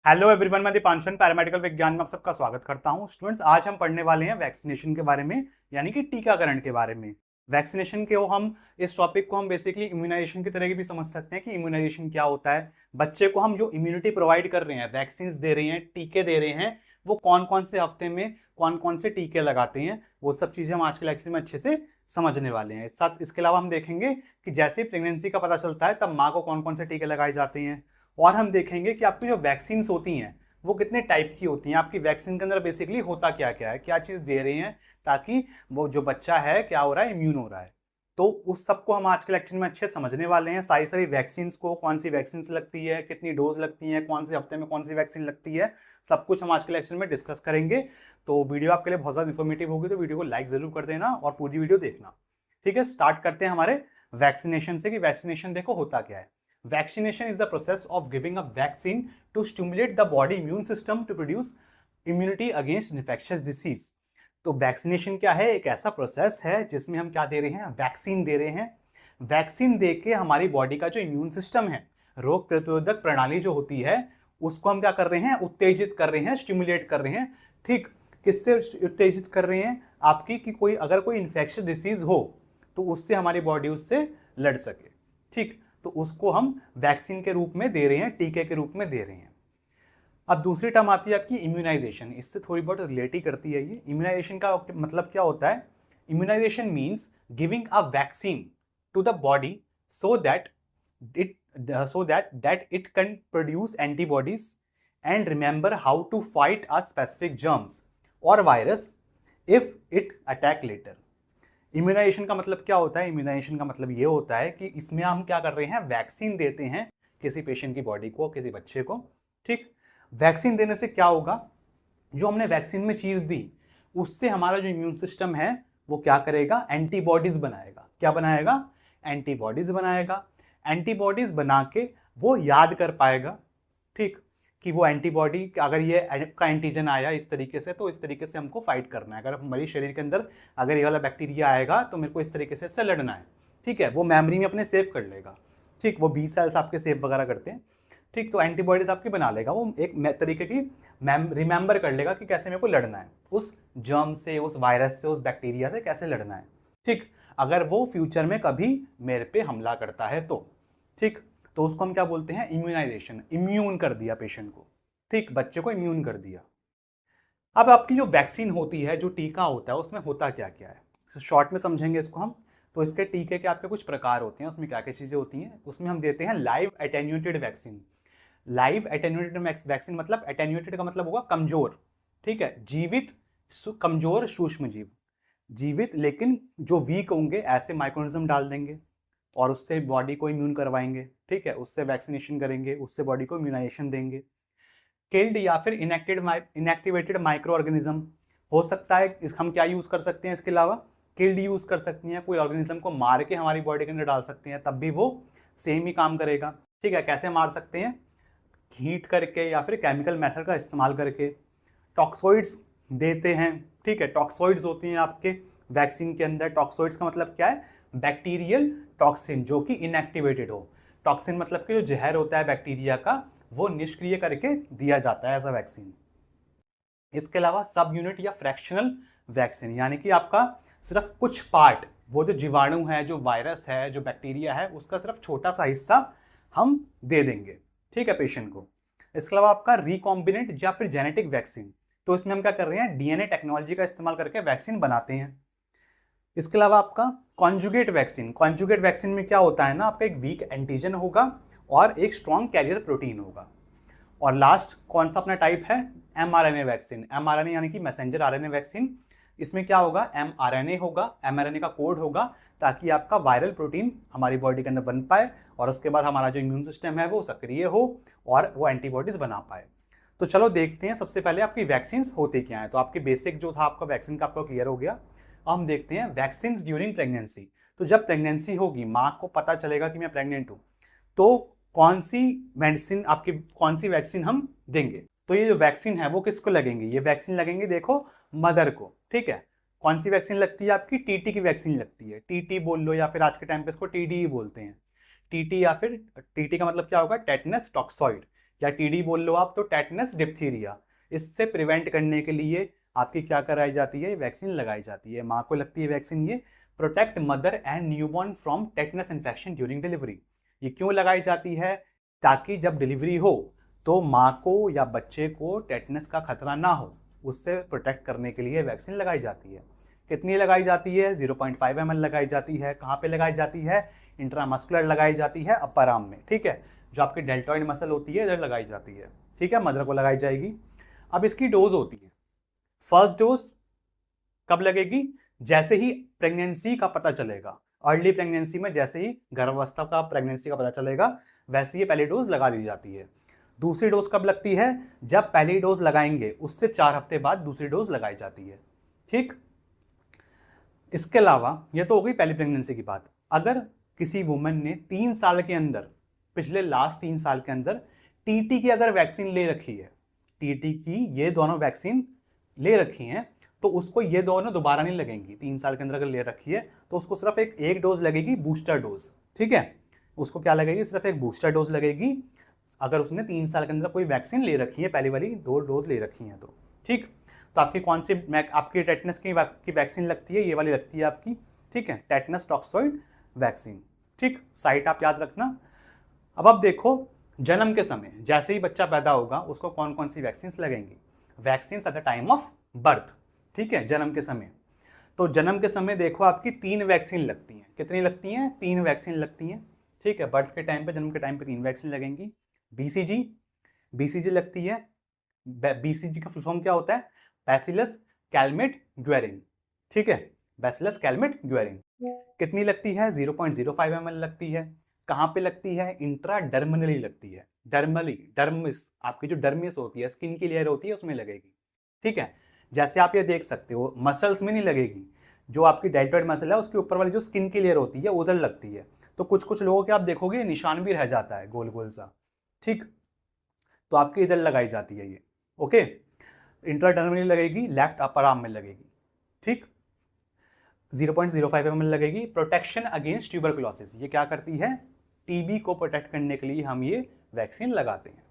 Hello everyone, मैं दीपांशन paramedical विज्ञान में आप सबका स्वागत करता हूं। स्टूडेंट्स, आज हम पढ़ने वाले हैं वैक्सीनेशन के बारे में, यानी कि टीकाकरण के बारे में। वैक्सीनेशन के हम इस टॉपिक को हम बेसिकली इम्यूनाइजेशन की तरह भी समझ सकते हैं कि इम्यूनाइजेशन क्या होता है। बच्चे को हम जो इम्यूनिटी प्रोवाइड कर रहे हैं, वैक्सीन दे रहे हैं, टीके दे रहे हैं, वो कौन कौन से हफ्ते में कौन कौन से टीके लगाते हैं, वो सब चीज़ें हम आज के लेक्चर में अच्छे से समझने वाले हैं। इसके अलावा हम देखेंगे कि जैसे प्रेगनेंसी का पता चलता है तब माँ को कौन कौन से टीके लगाए जाते हैं। और हम देखेंगे कि आपकी जो वैक्सीन होती हैं वो कितने टाइप की होती हैं, आपकी वैक्सीन के अंदर बेसिकली होता क्या क्या है, क्या चीज़ दे रही हैं ताकि वो जो बच्चा है क्या हो रहा है, इम्यून हो रहा है। तो उस सबको हम आज के लेक्चर में अच्छे समझने वाले हैं। सारी सारी वैक्सीन को, कौन सी वैक्सीन लगती है, कितनी डोज लगती है, कौन से हफ्ते में कौन सी वैक्सीन लगती है, सब कुछ हम आज के लेक्चर में डिस्कस करेंगे। तो वीडियो आपके लिए बहुत ज़्यादा इन्फॉर्मेटिव होगी, तो वीडियो को लाइक जरूर कर देना और पूरी वीडियो देखना। ठीक है, स्टार्ट करते हैं हमारे वैक्सीनेशन से कि वैक्सीनेशन देखो होता क्या है। Vaccination is the process of giving a vaccine to stimulate the body immune system to produce immunity against infectious disease। तो वैक्सीनेशन क्या है? एक ऐसा प्रोसेस है जिसमें हम क्या दे रहे हैं, वैक्सीन दे रहे हैं। वैक्सीन दे के हमारी बॉडी का जो इम्यून सिस्टम है, रोग प्रतिरोधक प्रणाली जो होती है, उसको हम क्या कर रहे हैं, उत्तेजित कर रहे हैं, स्टिमुलेट कर रहे हैं। ठीक, किससे उत्तेजित कर रहे हैं? आपकी कि कोई अगर कोई इन्फेक्शियस डिसीज हो तो उससे हमारी बॉडी उससे लड़ सके। ठीक, तो उसको हम वैक्सीन के रूप में दे रहे हैं, टीके के रूप में दे रहे हैं। अब दूसरी टर्म आती है आपकी इम्यूनाइजेशन। इससे थोड़ी बहुत रिलेट ही करती है ये। इम्यूनाइजेशन का मतलब क्या होता है? Immunization means giving a vaccine to the body so that it can produce antibodies and remember how to fight a specific germs और virus if it attack later. Immunization का मतलब क्या होता है? इम्यूनाइजेशन का मतलब ये होता है कि इसमें हम क्या कर रहे हैं, वैक्सीन देते हैं किसी पेशेंट की बॉडी को, किसी बच्चे को। ठीक, वैक्सीन देने से क्या होगा, जो हमने वैक्सीन में चीज़ दी उससे हमारा जो इम्यून सिस्टम है वो क्या करेगा, एंटीबॉडीज बनाएगा। क्या बनाएगा? एंटीबॉडीज बनाएगा। एंटीबॉडीज बना के वो याद कर पाएगा, ठीक, कि वो एंटीबॉडी अगर ये का एंटीजन आया इस तरीके से तो इस तरीके से हमको फाइट करना है। अगर हमारे शरीर के अंदर अगर ये वाला बैक्टीरिया आएगा तो मेरे को इस तरीके से इससे लड़ना है। ठीक है, वो मेमोरी में अपने सेव कर लेगा। ठीक, वो बी सेल्स आपके सेव वगैरह करते हैं। ठीक, तो एंटीबॉडीज आपकी बना लेगा, वो एक तरीके की रिमेंबर कर लेगा कि कैसे मेरे को लड़ना है, उस जर्म से, उस वायरस से, उस बैक्टीरिया से कैसे लड़ना है। ठीक, अगर वो फ्यूचर में कभी मेरे पे हमला करता है तो। ठीक, तो उसको हम क्या बोलते हैं, इम्यूनाइजेशन। इम्यून कर दिया पेशेंट को। ठीक, बच्चे को इम्यून कर दिया। अब आपकी जो वैक्सीन होती है, जो टीका होता है, उसमें होता क्या क्या है, तो शॉर्ट में समझेंगे इसको हम। तो इसके टीके के आपके कुछ प्रकार होते हैं, उसमें क्या क्या चीज़ें होती हैं। उसमें हम देते हैं live attenuated vaccine. Live attenuated vaccine मतलब, एटेन्यूएटेड का मतलब होगा कमजोर। ठीक है, जीवित कमजोर सूक्ष्म जीव, जीवित लेकिन जो वीक होंगे ऐसे माइक्रोनिज्म डाल देंगे और उससे बॉडी को इम्यून करवाएंगे। ठीक है, उससे वैक्सीनेशन करेंगे, उससे बॉडी को इम्यूनाइजेशन देंगे। किल्ड या फिर इनएक्टिवेटेड माइक्रो ऑर्गेनिज्म हो सकता है। हम क्या यूज़ कर सकते हैं इसके अलावा? किल्ड यूज़ कर सकते हैं, कोई ऑर्गेनिज्म को मार के हमारी बॉडी के अंदर डाल सकते हैं, तब भी वो सेम ही काम करेगा। ठीक है, कैसे मार सकते हैं? हीट करके या फिर केमिकल मेथड का इस्तेमाल करके। टॉक्सोइड्स देते हैं। ठीक है, टॉक्सोइड्स होती हैं आपके वैक्सीन के अंदर। टॉक्सोइड्स का मतलब क्या है? बैक्टीरियल टॉक्सिन जो कि इनएक्टिवेटेड हो। टॉक्सिन मतलब कि जो जहर होता है बैक्टीरिया का, वो निष्क्रिय करके दिया जाता है एज अ वैक्सीन। इसके अलावा सब यूनिट या फ्रैक्शनल वैक्सीन, यानी कि आपका सिर्फ कुछ पार्ट, वो जो जीवाणु है, जो वायरस है, जो बैक्टीरिया है, उसका सिर्फ छोटा सा हिस्सा हम दे देंगे। ठीक है, पेशेंट को। इसके अलावा आपका रिकॉम्बिनेंट या फिर जेनेटिक वैक्सीन, तो इसमें हम क्या कर रहे हैं, डीएनए टेक्नोलॉजी का इस्तेमाल करके वैक्सीन बनाते हैं। इसके अलावा आपका कॉन्जुगेट वैक्सीन। कॉन्जुगेट वैक्सीन में क्या होता है ना, आपका एक वीक एंटीजन होगा और एक स्ट्रॉन्ग कैरियर प्रोटीन होगा। और लास्ट कौन सा अपना टाइप है, एमआरएनए वैक्सीन। एमआरएनए यानी कि मैसेंजर आरएनए वैक्सीन। इसमें क्या होगा, एमआरएनए होगा, एमआरएनए का कोड होगा, ताकि आपका वायरल प्रोटीन हमारी बॉडी के अंदर बन पाए और उसके बाद हमारा जो इम्यून सिस्टम है वो सक्रिय हो और वो एंटीबॉडीज बना पाए। तो चलो देखते हैं सबसे पहले आपकी वैक्सीन होती क्या है। तो आपकी बेसिक जो था आपका वैक्सीन का आपका क्लियर हो गया। अब हम देखते हैं वैक्सीन ड्यूरिंग प्रेगनेंसी। तो जब प्रेगनेंसी होगी, माँ को पता चलेगा कि मैं प्रेग्नेंट हूँ, तो कौन सी मेडिसिन आपकी, कौन सी वैक्सीन हम देंगे। तो ये जो वैक्सीन है वो किसको लगेंगे, ये वैक्सीन लगेंगे देखो मदर को। ठीक है, कौन सी वैक्सीन लगती है आपकी, टीटी की वैक्सीन लगती है। टीटी बोल लो या फिर आज के टाइम पे इसको टीडी ही बोलते हैं। टीटी या फिर टीटी का मतलब क्या होगा, टेटनस टॉक्सॉइड। या टीडी बोल लो आप तो टेटनस डिप्थीरिया। इससे प्रिवेंट करने के लिए आपकी क्या कराई जाती है, वैक्सीन लगाई जाती है। माँ को लगती है वैक्सीन, ये protect mother and newborn from tetanus infection during delivery. ये क्यों लगाई जाती है, ताकि जब डिलीवरी हो तो माँ को या बच्चे को टेटनस का खतरा ना हो, उससे प्रोटेक्ट करने के लिए वैक्सीन लगाई जाती है। कितनी लगाई जाती है, 0.5 ml लगाई जाती है। कहाँ पे लगाई जाती है, इंट्रामस्कुलर लगाई जाती है, अपर आर्म में, ठीक है, जो आपकी डेल्टॉइड मसल होती है इधर लगाई जाती है, ठीक है, मदर को लगाई जाएगी। अब इसकी डोज होती है, फर्स्ट डोज कब लगेगी, जैसे ही प्रेगनेंसी का पता चलेगा, अर्ली प्रेगनेंसी में जैसे ही गर्भावस्था का प्रेगनेंसी का पता चलेगा वैसे ही पहली डोज लगा दी जाती है। दूसरी डोज कब लगती है, जब पहली डोज लगाएंगे उससे 4 हफ्ते बाद दूसरी डोज लगाई जाती है, ठीक। इसके अलावा ये तो हो गई पहली प्रेगनेंसी की बात। अगर किसी वुमन ने 3 साल के अंदर, पिछले लास्ट 3 साल के अंदर टीटी की अगर वैक्सीन ले रखी है, टीटी की ये दोनों वैक्सीन ले रखी हैं, तो उसको ये दोनों दोबारा नहीं लगेंगी। 3 साल के अंदर अगर ले रखी है तो उसको सिर्फ एक डोज लगेगी, बूस्टर डोज, ठीक है, उसको क्या लगेगी, सिर्फ एक बूस्टर डोज लगेगी अगर उसने 3 साल के अंदर कोई वैक्सीन ले रखी है, पहली वाली 2 डोज ले रखी हैं तो, ठीक। तो आपकी कौन सी आपकी टेटनस की वैक्सीन लगती है, ये वाली लगती है आपकी, ठीक है, टेटनस टॉक्सॉइड वैक्सीन, ठीक। साइट आप याद रखना। अब आप देखो जन्म के समय जैसे ही बच्चा पैदा होगा उसको कौन कौन सी वैक्सीन लगेंगी, vaccine at the time of birth, ठीक है, जन्म के समय। तो जन्म के समय देखो आपकी 3 वैक्सीन लगती हैं। कितनी लगती हैं, 3 वैक्सीन लगती हैं, ठीक है, बर्थ के टाइम पे, जन्म के टाइम पे 3 वैक्सीन लगेंगी। बीसीजी लगती है। बीसीजी का फुल फॉर्म क्या होता है, बैसिलस कैलमेट ग्वेरिन, ठीक है, बैसिलस कैलमेट ग्वेरिन। कितनी लगती है, 0.05 ml लगती है। कहाँ पे लगती है, इंट्राडर्मिनली लगती है, डर्मली, डर्मिस, आपकी जो डर्मिस होती है, स्किन की लेयर होती है, उसमें लगेगी, ठीक है। जैसे आप ये देख सकते हो मसल्स में नहीं लगेगी, जो आपकी डेल्टॉइड मसल है उसके ऊपर वाली जो स्किन की लेयर होती है उधर लगती है। तो कुछ कुछ लोगों के आप देखोगे निशान भी रह जाता है गोल गोल सा, ठीक, तो आपकी इधर लगाई जाती है ये, ओके। इंट्राडर्मिनली लगेगी, लेफ्ट अपर आर्म में लगेगी, ठीक। 0.05 ml लगेगी। प्रोटेक्शन अगेंस्ट ट्यूबरकुलोसिस, ये क्या करती है, टीबी को प्रोटेक्ट करने के लिए हम ये वैक्सीन लगाते हैं।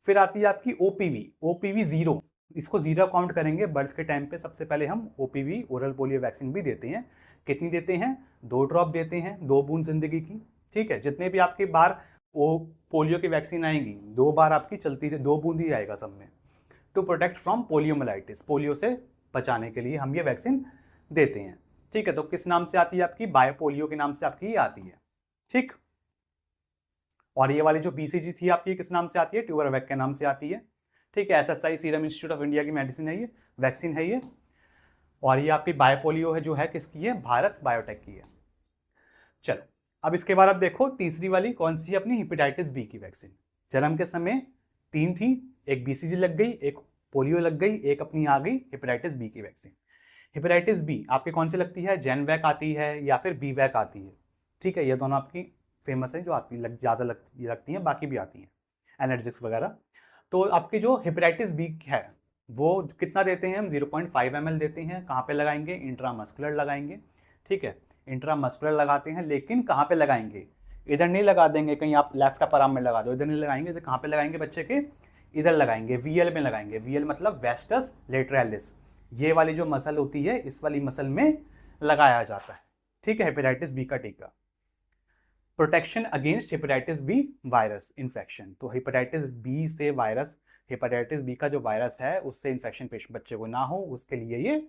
फिर आती है आपकी ओपीवी, ओपीवी 0, इसको 0 काउंट करेंगे बर्थ के टाइम पे। सबसे पहले हम ओपीवी ओरल पोलियो वैक्सीन भी देते हैं। कितनी देते हैं, 2 ड्रॉप देते हैं, 2 बूंद जिंदगी की, ठीक है। जितने भी आपके बार वो पोलियो की वैक्सीन आएंगी 2 बार आपकी चलती है, 2 बूंद ही आएगा सब में, to protect from poliomyelitis, polio से बचाने के लिए हम ये वैक्सीन देते हैं, ठीक है। तो किस नाम से आती है आपकी, बायोपोलियो के नाम से आपकी ये आती है, ठीक। और ये वाली जो बीसीजी थी आपकी किस नाम से आती है, ट्यूबरवैक के नाम से आती है, ठीक है। SSI serum institute of India की मेडिसिन है ये, वैक्सीन है ये। और ये आपकी बायोपोलियो है जो है किसकी है, भारत बायोटेक की है। चलो अब इसके बाद आप देखो तीसरी वाली कौन सी है, अपनी हेपेटाइटिस बी की वैक्सीन। जन्म के समय 3 थी, एक बीसीजी लग गई, एक पोलियो लग गई, एक अपनी आ गई हेपेटाइटिस बी की वैक्सीन। हेपेटाइटिस बी आपके कौन सी लगती है, जेनवैक आती है या फिर बीवैक आती है, ठीक है। ये दोनों आपकी फेमस है जो आती ज़्यादा लगती हैं, बाकी भी आती हैं एनर्जिक्स वगैरह। तो आपकी जो हेपेटाइटिस बी है वो कितना देते हैं हम, 0.5 ml देते हैं। कहाँ पे लगाएंगे, इंट्रामस्कुलर लगाएंगे, ठीक है, इंट्रामस्कुलर लगाते हैं। लेकिन कहाँ पे लगाएंगे, इधर नहीं लगा देंगे कहीं आप लेफ्ट अपर आर्म में लगा दो, इधर नहीं लगाएंगे। इधर कहाँ पे लगाएंगे बच्चे के, इधर लगाएंगे, वीएल में लगाएंगे। वीएल मतलब वेस्टस लेटरलिस, ये वाली जो मसल होती है इस वाली मसल में लगाया जाता है, ठीक है, हेपेटाइटिस बी का टीका। Protection against hepatitis B virus infection, तो हेपेटाइटिस बी से वायरस, हेपेटाइटिस बी का जो वायरस है उससे इन्फेक्शन बच्चे को ना हो, उसके लिए ये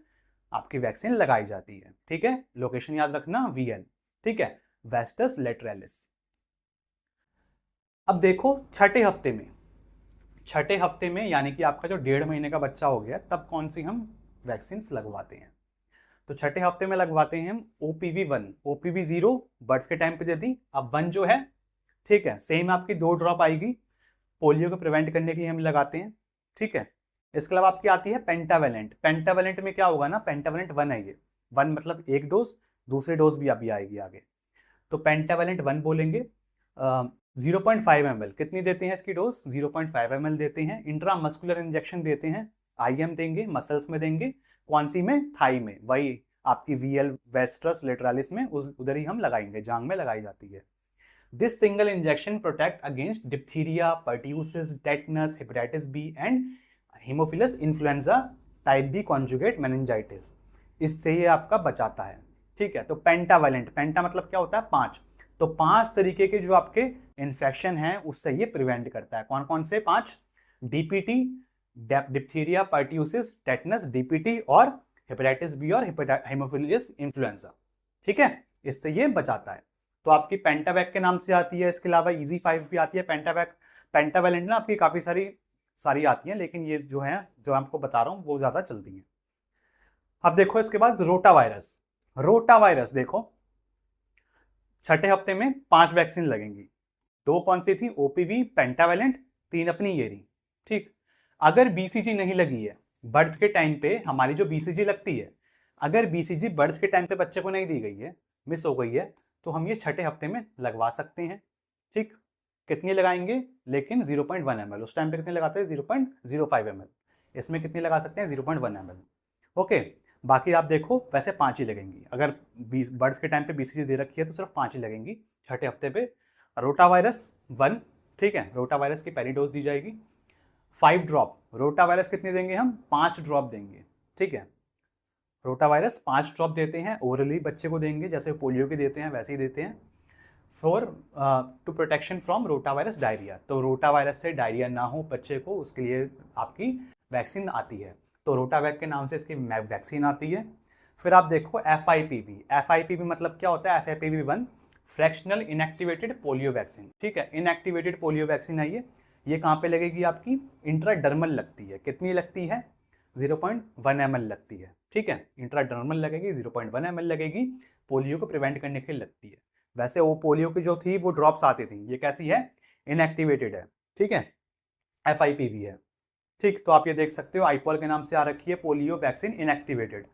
आपकी वैक्सीन लगाई जाती है, ठीक है। लोकेशन याद रखना, वीएल, ठीक है, वेस्टस लेटरलिस। अब देखो छठे हफ्ते में यानी कि आपका जो 1.5 महीने का बच्चा हो गया तब कौन सी हम वैक्सीन लगवाते हैं। तो छठे हफ्ते में लगवाते हैं हम ओपीवी 1, ओपीवी 0 बर्थ के टाइम पे दे दी, अब 1 जो है, ठीक है, सेम आपकी 2 ड्रॉप आएगी, पोलियो को प्रिवेंट करने के लिए हम लगाते हैं, ठीक है। इसके अलावा आपकी आती है पेंटावेलेंट। पेंटावेलेंट में क्या होगा ना, पेंटावेलेंट 1 है ये, 1 मतलब 1 डोज, दूसरी डोज भी अभी आएगी आगे। तो पेंटावेलेंट 1 बोलेंगे। 0.5 ml कितनी देते हैं इसकी डोज, 0.5 ml देते हैं। इंट्रामस्कुलर इंजेक्शन देते हैं, आईएम देंगे, मसल्स में देंगे, कौन सी में, थाई में, वही आपकी वीएल वेस्ट्रस लेटरालिस में, उधर ही हम लगाएंगे, जांग में लगाई जाती है। This single injection protect against diphtheria, pertussis, tetanus, hepatitis B and haemophilus influenza type B conjugate meningitis. इससे ये आपका बचाता है। ठीक है, तो पेंटावैलेंट, पेंटा मतलब क्या होता है 5, तो 5 तरीके के जो आपके इन्फेक्शन हैं उससे ये प्रिवेंट करता है। कौन कौन से 5? DPT, diphtheria, pertussis, tetanus, DPT और हेपेटाइटिस बी और हीमोफिलस इन्फ्लुएंजा। ठीक है, इससे ये बचाता है। तो आपकी पेंटावैक के नाम से आती है, इसके अलावा इजी 5 भी आती है। पेंटावैक, पेंटावैलेंट ना आपकी काफी सारी आती हैं, लेकिन ये जो है जो आपको बता रहा हूं वो ज्यादा चलती है। अब देखो इसके बाद रोटा वायरस। रोटा वायरस देखो, छठे हफ्ते में 5 वैक्सीन लगेंगी। 2 कौन सी थी? ओपीवी, पेंटावैलेंट, 3 अपनी ये रही। ठीक, अगर बीसीजी नहीं लगी है बर्थ के टाइम पे, हमारी जो बीसीजी लगती है, अगर बीसीजी बर्थ के टाइम पे बच्चे को नहीं दी गई है, मिस हो गई है, तो हम ये छठे हफ्ते में लगवा सकते हैं। ठीक, कितनी लगाएंगे? लेकिन 0.1 ml। उस टाइम पे कितने लगाते हैं? 0.05 ml। इसमें कितनी लगा सकते हैं? 0.1 ml। ओके, बाकी आप देखो वैसे 5 ही लगेंगी। अगर बर्थ के टाइम पे बीसीजी दे रखी है तो सिर्फ 5 ही लगेंगी छठे हफ्ते पे। रोटा वायरस 1, ठीक है, रोटा वायरस की पहली डोज दी जाएगी। 5 ड्रॉप रोटा वायरस कितने देंगे हम? 5 ड्रॉप देंगे। ठीक है, रोटा वायरस 5 ड्रॉप देते हैं, ओरली बच्चे को देंगे, जैसे पोलियो के देते हैं वैसे ही देते हैं। For to protection from rota virus diarrhoea, तो रोटा वायरस से डायरिया ना हो बच्चे को, उसके लिए आपकी वैक्सीन आती है। तो रोटावैक के नाम से इसकी वैक्सीन आती है। फिर आप देखो FIPV। FIPV मतलब क्या होता है? FIPV1 fractional inactivated polio vaccine. ठीक है, इनएक्टिवेटेड पोलियो वैक्सीन है ये कहाँ पे लगेगी? आपकी इंट्राडर्मल लगती है। कितनी लगती है? 0.1 ml लगती है। ठीक है, इंट्राडर्मल लगेगी, 0.1 ml लगेगी, पोलियो को प्रिवेंट करने के लिए लगती है। वैसे वो पोलियो की जो थी वो ड्रॉप्स आती थी, ये कैसी है? इनएक्टिवेटेड है। ठीक है, FIPV है। ठीक, तो आप ये देख सकते हो आईपॉल के नाम से आ रखी है पोलियो वैक्सीन इनएक्टिवेटेड।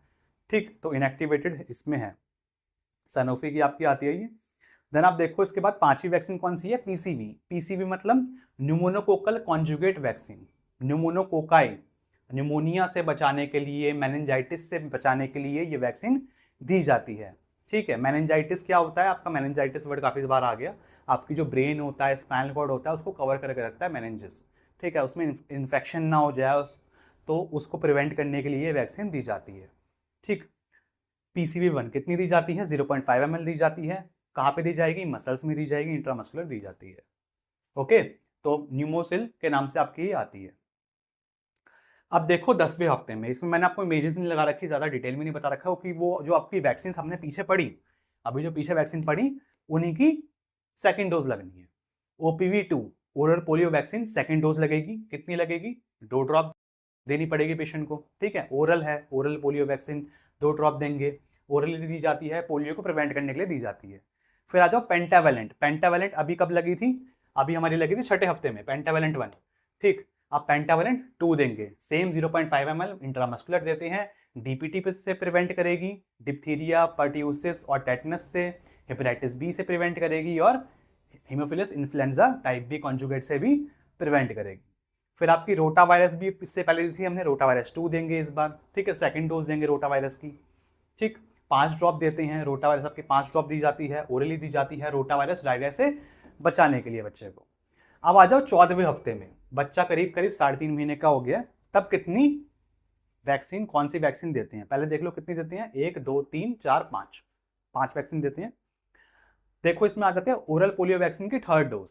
ठीक, तो इनएक्टिवेटेड इसमें है, सनोफी की आपकी आती है ये। देन आप देखो इसके बाद 5वीं वैक्सीन कौन सी है? PCV। PCV मतलब न्यूमोनोकोकल कॉन्जुगेट वैक्सीन। न्यूमोनोकोकाई, न्यूमोनिया से बचाने के लिए, मेनिंजाइटिस से बचाने के लिए ये वैक्सीन दी जाती है। ठीक है, मेनिंजाइटिस क्या होता है? आपका मेनिंजाइटिस वर्ड काफी बार आ गया। आपकी जो ब्रेन होता है, स्पाइनल कॉर्ड होता है, उसको कवर करके रखता है मेनिंजिस। ठीक है, उसमें इन्फेक्शन ना हो जाए तो उसको प्रिवेंट करने के लिए वैक्सीन दी जाती है। ठीक, PCV1 कितनी दी जाती है? 0.5 ml दी जाती है। कहाँ पे दी जाएगी? मसल्स में दी जाएगी, इंट्रामस्कुलर दी जाती है। ओके, तो न्यूमोसिल के नाम से आपकी ये आती है। अब देखो 10वें हफ्ते में, इसमें मैंने आपको इमेजेस नहीं लगा रखी, ज्यादा डिटेल में नहीं बता रखा, क्योंकि वो जो आपकी वैक्सीन हमने पीछे पढ़ी, अभी जो पीछे वैक्सीन पढ़ी उन्हीं की सेकेंड डोज लगनी है। OPV2 oral polio vaccine second dose लगेगी। कितनी लगेगी? 2 ड्रॉप देनी पड़ेगी पेशेंट को। ठीक है, ओरल है, ओरल पोलियो वैक्सीन 2 ड्रॉप देंगे। ओरली दी जाती है, पोलियो को प्रिवेंट करने के लिए दी जाती है। फिर आ जाओ पेंटावैलेंट। पेंटावैलेंट अभी कब लगी थी? अभी हमारी लगी थी छठे हफ्ते में, पेंटावैलेंट 1। ठीक, आप पेंटावैलेंट 2 देंगे, सेम 0.5 ml इंट्रामस्कुलर देते हैं। डीपीटी से प्रिवेंट करेगी, डिप्थीरिया, पर्ट्यूसिस और टेटनस से, हेपेटाइटिस बी से प्रिवेंट करेगी और haemophilus influenza type B conjugate से भी प्रिवेंट करेगी। फिर आपकी रोटा वायरस भी इससे पहले दी थी हमने, रोटा वायरस 2 देंगे इस बार। ठीक है, सेकंड डोज देंगे रोटा वायरस की। ठीक, 5 ड्रॉप देते हैं रोटा वायरस, आपकी 5 ड्रॉप दी जाती है, ओरली दी जाती है रोटा वायरस डायरिया से बचाने के लिए बच्चे को। अब आ जाओ 14वें हफ्ते में, बच्चा करीब 3.5 महीने का हो गया, तब कितनी वैक्सीन, कौन सी वैक्सीन देते हैं? पहले देख लो कितनी देते हैं, 1 2 3 4 5 वैक्सीन देते हैं। देखो इसमें आ जाते हैं ओरल पोलियो वैक्सीन की 3rd डोज।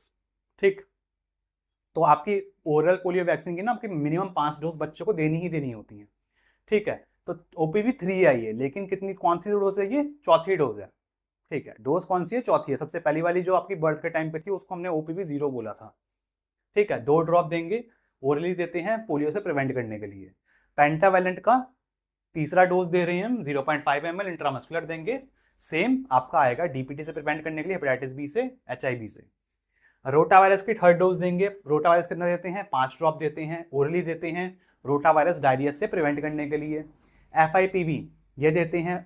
ठीक, तो आपकी ओरल पोलियो वैक्सीन की ना आपकी मिनिमम 5 डोज बच्चों को देनी ही देनी होती है। ठीक है, तो OPV3 आई है, लेकिन कितनी, कौन सी डोज है ये? 4थी डोज है। ठीक है, डोज कौन सी है? 4थी है। सबसे पहली वाली जो आपकी बर्थ के टाइम पे थी उसको हमने OPV0 बोला था। ठीक है, 2 ड्रॉप देंगे, ओरली देते हैं पोलियो से प्रिवेंट करने के लिए। पेंटावैलेंट का तीसरा डोज दे रहे हैं हम, 0.5 ml इंट्रामस्कुलर देंगे, सेम आपका आएगा डीपीटी से प्रिवेंट करने के लिए, हेपेटाइटिस बी से, HIV से। रोटा वायरस की 3rd डोज देंगे। रोटा वायरस कितना देते हैं? 5 ड्रॉप देते हैं, ओरली देते हैं, रोटा वायरस डायरिया से प्रिवेंट करने के लिए। FIPV ये देते हैं,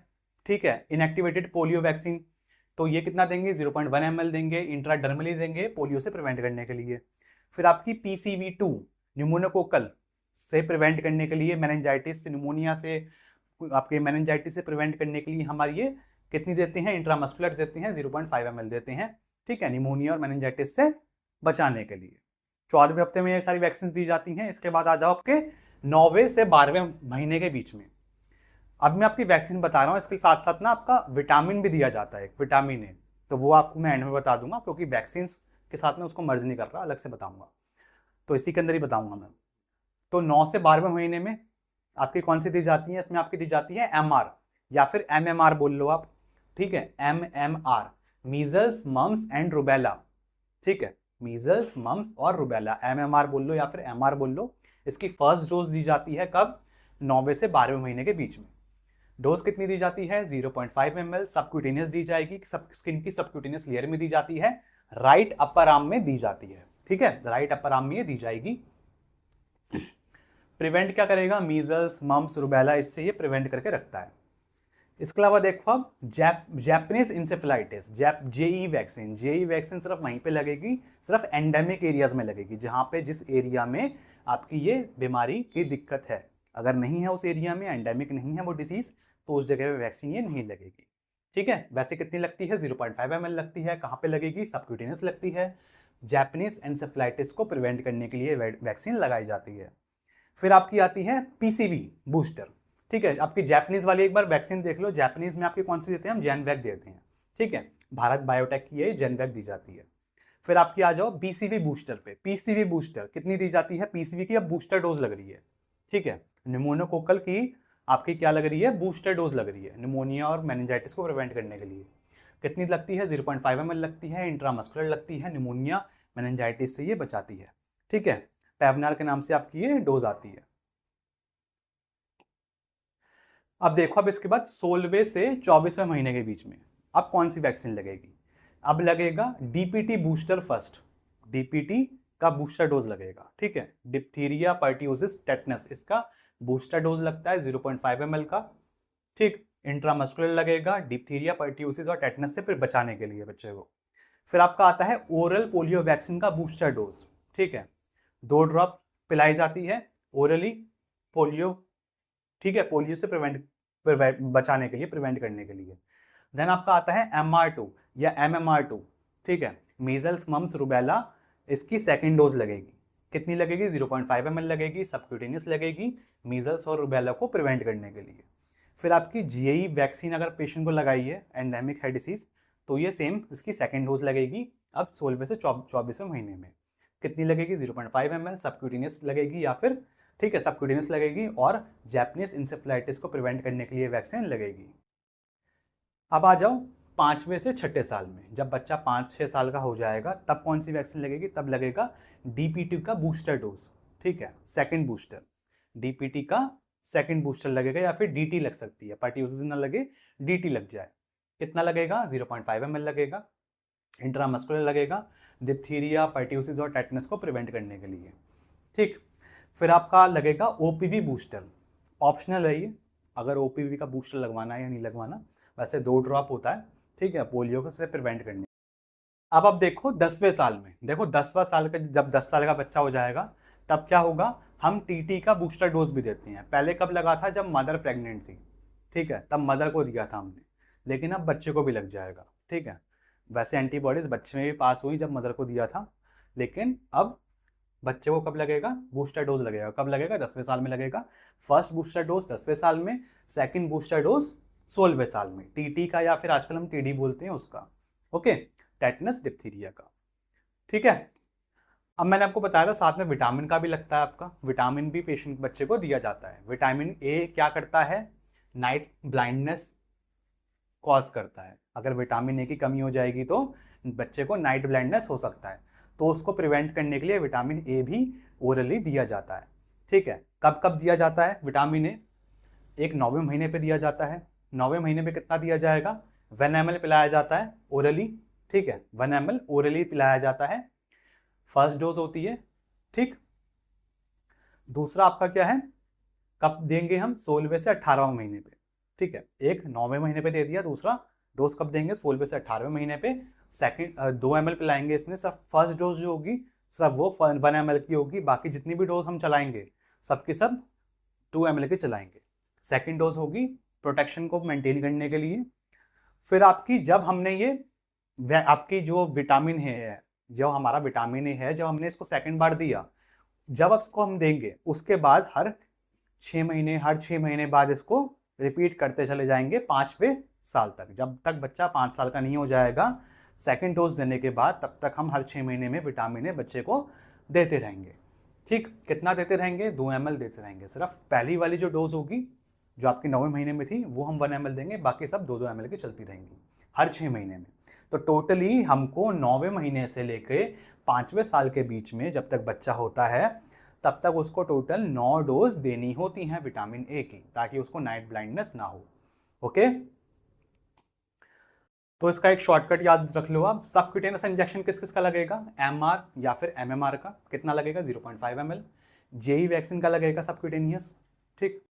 ठीक है, इनएक्टिवेटेड पोलियो वैक्सीन, तो ये कितना देंगे? 0.1 ml देंगे, इंट्राडर्मली देंगे, पोलियो से प्रिवेंट करने के लिए। फिर आपकी PCV2 न्यूमोनोकोकल से प्रिवेंट करने के लिए, मेनिंजाइटिस, न्यूमोनिया से, आपके मेनिंजाइटिस से प्रिवेंट करने के लिए हमारी ये कितनी देते हैं? इंट्रामस्कुलर देते हैं, 0.5 ml देते हैं, ठीक है, निमोनिया और मेनिंजाइटिस से बचाने के लिए। 14वें हफ्ते में ये सारी वैक्सीन दी जाती हैं। इसके बाद आ जाओ आपके 9वें से 12वें महीने के बीच में। अब मैं आपकी वैक्सीन बता रहा हूँ, इसके साथ साथ ना आपका विटामिन भी दिया जाता है, एक विटामिन ए, तो वो आपको मैं एंड में बता दूंगा, क्योंकि वैक्सीन के साथ में उसको मर्ज नहीं कर रहा, अलग से बताऊंगा, तो इसी के अंदर ही बताऊंगा मैं। तो 9 से 12वें महीने में आपकी कौन सी दी जाती है? इसमें आपकी दी जाती है MR या फिर MMR बोल लो आप, ठीक है, MMR, measles mumps and rubella, ठीक है, मीजल्स मम्स और रुबेला, MMR बोल लो या फिर MR बोल लो। इसकी फर्स्ट डोज दी जाती है कब? 9वें से 12वें महीने के बीच में। डोज कितनी दी जाती है? 0.5 ml सबक्यूटेनियस दी जाएगी, स्किन की सबक्यूटेनियस लेयर में दी जाती है, राइट अपर आर्म में दी जाती है, ठीक है, राइट अपर आर्म में ये दी जाएगी। प्रिवेंट क्या करेगा? मीजल्स मम्स रुबेला, इससे ये प्रिवेंट करके रखता है। इसके अलावा देखो अब Japanese encephalitis, JE vaccine, JE vaccine सिर्फ वहीं पे लगेगी, सिर्फ एंडेमिक एरियाज में लगेगी, जहां पे जिस एरिया में आपकी ये बीमारी की दिक्कत है। अगर नहीं है उस एरिया में, एंडेमिक नहीं है वो डिसीज, तो उस जगह पे वैक्सीन ये नहीं लगेगी, ठीक है। वैसे कितनी लगती है? 0.5 ml लगती है। कहाँ पे लगेगी? सबक्यूटेनियस लगती है। जैपनीज इंसेफेलाइटिस को प्रिवेंट करने के लिए वैक्सीन लगाई जाती है। फिर आपकी आती है PCV बूस्टर, ठीक है। आपकी जैपनीज वाली एक बार वैक्सीन देख लो, जैपनीज में आपकी कौन सी देते हैं? हम जेनवैक देते हैं, ठीक है, भारत बायोटेक की ये जेनवैक दी जाती है। फिर आपकी आ जाओ BCV बूस्टर पे। PCV बूस्टर कितनी दी जाती है? PCV की अब बूस्टर डोज लग रही है, ठीक है, निमोनोकोकल की आपकी क्या लग रही है? बूस्टर डोज लग रही है, निमोनिया और मेनिंजाइटिस को प्रिवेंट करने के लिए। कितनी लगती है? 0.5 ml लगती है, इंट्रामस्कुलर लगती है, निमोनिया मेनिंजाइटिस से ये बचाती है, ठीक है। पैवनार के नाम से आपकी ये डोज आती है। अब देखो, अब इसके बाद 16वें से 24वें महीने के बीच में अब कौन सी वैक्सीन लगेगी? अब लगेगा DPT बूस्टर फर्स्ट, DPT का बूस्टर डोज लगेगा, ठीक है, डिप्थीरिया पर्ट्यूसिस टेटनस, इसका बूस्टर डोज लगता है 0.5 ml का, ठीक। इंट्रामस्कुलर लगेगा डिप्थीरिया पर्ट्यूसिस और टेटनस से फिर बचाने के लिए बच्चे को। फिर आपका आता है ओरल पोलियो वैक्सीन का बूस्टर डोज, ठीक है, 2 ड्रॉप पिलाई जाती है ओरली पोलियो, ठीक है, पोलियो से बचाने के लिए, प्रिवेंट करने के लिए। देन आपका आता है MR2 या MMR2, ठीक है, मीजल्स मम्स रुबेला, इसकी सेकेंड डोज लगेगी। कितनी लगेगी? 0.5 ml लगेगी, सबक्यूटेनियस लगेगी, मीजल्स और रुबेला को प्रिवेंट करने के लिए। फिर आपकी GE वैक्सीन अगर पेशेंट को लगाई है, एंडेमिक है डिसीज, तो ये सेम इसकी सेकेंड डोज लगेगी अब 16वें से 24वें महीने में। कितनी लगेगी? 0.5 ml सबक्यूटेनियस लगेगी, या फिर ठीक है सबक्यूटेनियस लगेगी, और जैपनीज इंसेफेलाइटिस को प्रिवेंट करने के लिए वैक्सीन लगेगी। अब आ जाओ 5वें से 6ठे साल में, जब बच्चा 5-6 साल का हो जाएगा तब कौन सी वैक्सीन लगेगी? तब लगेगा DPT का बूस्टर डोज, ठीक है, सेकेंड बूस्टर, DPT का सेकेंड बूस्टर लगेगा, या फिर DT लग सकती है, पर्ट्यूसिस ना लगे DT लग जाए। कितना लगेगा? 0.5 ml लगेगा, इंट्रामस्कुलर लगेगा, डिप्थीरिया पर्ट्यूसिस और टेटनस को प्रिवेंट करने के लिए, ठीक। फिर आपका लगेगा OPV बूस्टर, ऑप्शनल है ये, अगर OPV का बूस्टर लगवाना है या नहीं लगवाना, वैसे 2 ड्रॉप होता है, ठीक है, पोलियो को से प्रिवेंट करने। अब देखो 10वें साल में, देखो 10वां साल का, जब 10 साल का बच्चा हो जाएगा तब क्या होगा? हम TT का बूस्टर डोज भी देते हैं। पहले कब लगा था? जब मदर प्रेग्नेंट थी, ठीक है, तब मदर को दिया था हमने, लेकिन अब बच्चे को भी लग जाएगा, ठीक है। वैसे एंटीबॉडीज बच्चे में भी पास हुई जब मदर को दिया था, लेकिन अब बच्चे को कब लगेगा? बूस्टर डोज लगेगा। कब लगेगा? 10वें साल में लगेगा। फर्स्ट बूस्टर डोज 10वें साल में, सेकंड बूस्टर डोज 16वें साल में, TT का, या फिर आजकल हम TD बोलते हैं उसका, ओके, टेटनस डिप्थीरिया का, ठीक है। अब मैंने आपको बताया था साथ में विटामिन का भी लगता है आपका, विटामिन भी पेशेंट बच्चे को दिया जाता है। विटामिन A क्या करता है? नाइट ब्लाइंडनेस कॉज करता है। अगर विटामिन A की कमी हो जाएगी तो बच्चे को नाइट ब्लाइंडनेस हो सकता है, तो उसको प्रिवेंट करने के लिए विटामिन A भी ओरली दिया जाता है, ठीक है। कब कब दिया जाता है विटामिन A? एक 9वें महीने पे दिया जाता है। 9वें महीने पे कितना दिया जाएगा? 1 ml पिलाया जाता है ओरली, ठीक है, 1 ml ओरली पिलाया जाता है, फर्स्ट डोज होती है, ठीक। दूसरा आपका क्या है? कब देंगे हम? 16वें से 18वें महीने पे, ठीक है, एक 9वें महीने पे दे दिया, दूसरा डोज कब देंगे? 16वें से 18वें महीने पे। सेकंड 2 ml पिलाएंगे इसमें, सिर्फ फर्स्ट डोज जो होगी सिर्फ वो 1 ml की होगी, बाकी जितनी भी डोज हम चलाएंगे सबके सब 2 ml के चलाएंगे। सेकंड डोज होगी प्रोटेक्शन को मेंटेन करने के लिए। फिर आपकी जब हमने ये आपकी जो विटामिन है, जो हमारा विटामिन ए है, जब हमने इसको सेकंड बार दिया, जब इसको हम देंगे उसके बाद हर 6 महीने बाद इसको रिपीट करते चले जाएंगे 5वें साल तक। जब तक बच्चा 5 साल का नहीं हो जाएगा सेकंड डोज देने के बाद, तब तक हम हर 6 महीने में विटामिन ए बच्चे को देते रहेंगे। ठीक, कितना देते रहेंगे? 2 ml देते रहेंगे। सिर्फ पहली वाली जो डोज होगी जो आपके 9वें महीने में थी वो हम 1 ml देंगे, बाकी सब 2-2 ml की चलती रहेंगी हर 6 महीने में। तो टोटली हमको 9वें महीने से लेके 5वें साल के बीच में जब तक बच्चा होता है तब तक उसको टोटल 9 डोज देनी होती हैं विटामिन ए की, ताकि उसको नाइट ब्लाइंडनेस ना हो। ओके, तो इसका एक शॉर्टकट याद रख लो आप। सबक्यूटेनियस इंजेक्शन किस किस का लगेगा? एमआर या फिर एमएमआर का। कितना लगेगा? 0.5 ml। जेई वैक्सीन का लगेगा सबक्यूटेनियस, ठीक,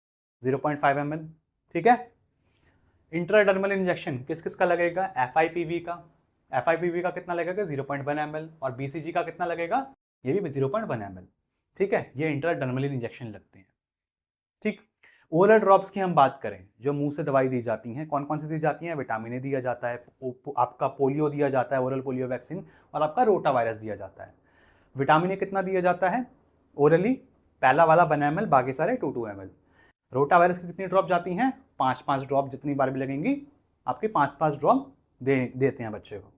0.5 ml। ठीक है। इंट्राडर्मल इंजेक्शन किस किस का लगेगा? एफआईपीवी का। एफआईपीवी का कितना लगेगा? 0.1 ml। और बीसीजी का कितना लगेगा? ये भी 0.1 ml। ठीक है, ये इंट्राडर्मल इंजेक्शन लगते हैं। ठीक, ओरल ड्रॉप्स की हम बात करें, जो मुंह से दवाई दी जाती हैं, कौन कौन सी दी जाती हैं? विटामिन ए दिया जाता है, आपका पोलियो दिया जाता है, ओरल पोलियो वैक्सीन, और आपका रोटा वायरस दिया जाता है। विटामिन ए कितना दिया जाता है ओरली? पहला वाला 1 ml, बाकी सारे 2-2 ml। रोटा वायरस की कितनी ड्रॉप जाती हैं? 5-5 ड्रॉप, जितनी बार भी लगेंगी आपकी 5-5 ड्रॉप देते हैं बच्चे को।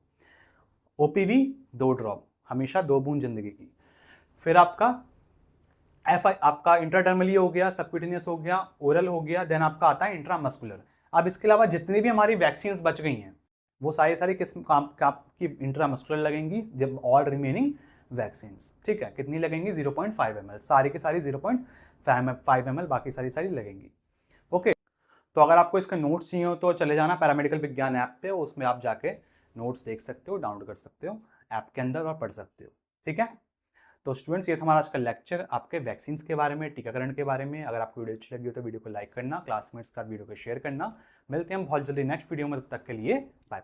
ओपीवी 2 ड्रॉप, हमेशा 2 बूंद जिंदगी की। फिर आपका आपका इंट्राडर्मली हो गया, सबक्यूटेनियस हो गया, ओरल हो गया, देन आपका आता है इंट्रामस्कुलर। अब इसके अलावा जितनी भी हमारी वैक्सीन्स बच गई हैं वो सारी किस्म आपकी इंट्रामस्कुलर लगेंगी, जब ऑल रिमेनिंग वैक्सीन्स। ठीक है, कितनी लगेंगी? 0.5 ml, सारी की सारी 0.5 ml, बाकी सारी लगेंगी। ओके, तो अगर आपको इसके नोट्स चाहिए हो तो चले जाना पैरामेडिकल विज्ञान ऐप पे, उसमें आप जाके नोट्स देख सकते हो, डाउनलोड कर सकते हो ऐप के अंदर और पढ़ सकते हो। ठीक है, तो स्टूडेंट्स ये था हमारा आज का लेक्चर आपके वैक्सीन्स के बारे में, टीकाकरण के बारे में। अगर आपको वीडियो अच्छी लगी हो तो वीडियो को लाइक करना, क्लासमेट्स का वीडियो को शेयर करना। मिलते हैं हम बहुत जल्दी नेक्स्ट वीडियो में, तब तक के लिए बाय बाय।